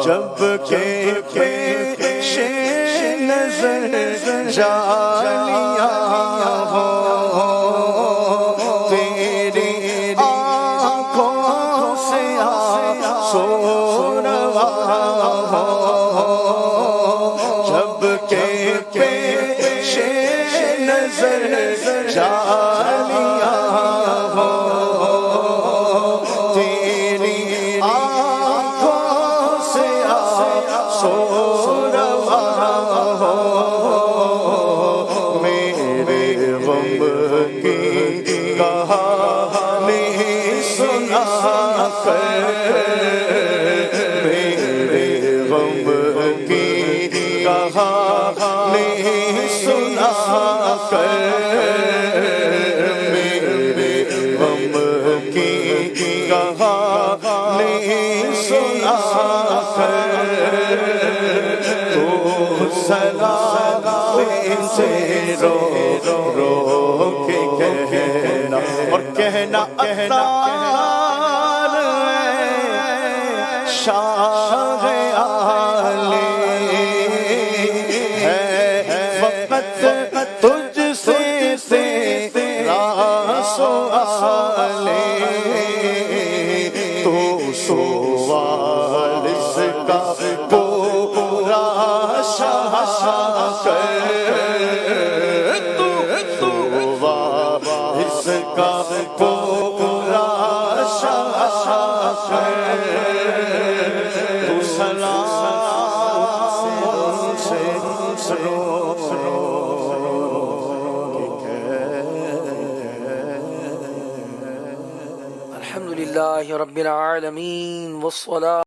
جب کہ پیش نظر جانیا ہو تیری آنکھوں سے آنسو روا ہو، جب کہ پیش نظر جانیا ہو تیری آنکھوں سے آنسو روا ہو، میرے غم کی کہانی سنا کر، میرے غم کی کہانی سنا کر، میرے غم کی کہانی سنا کر، تو سلام سے رو رو کے کہنا اور کہنا اطہار شاہ عالی ہے، فقط تجھ سے تیرا سوال، تو سوال اس کا پورا شاہ کر، تو سوال اس کا پورا شاہ کر، تو سلام سے رو الحمدللہ رب العالمین والصلاة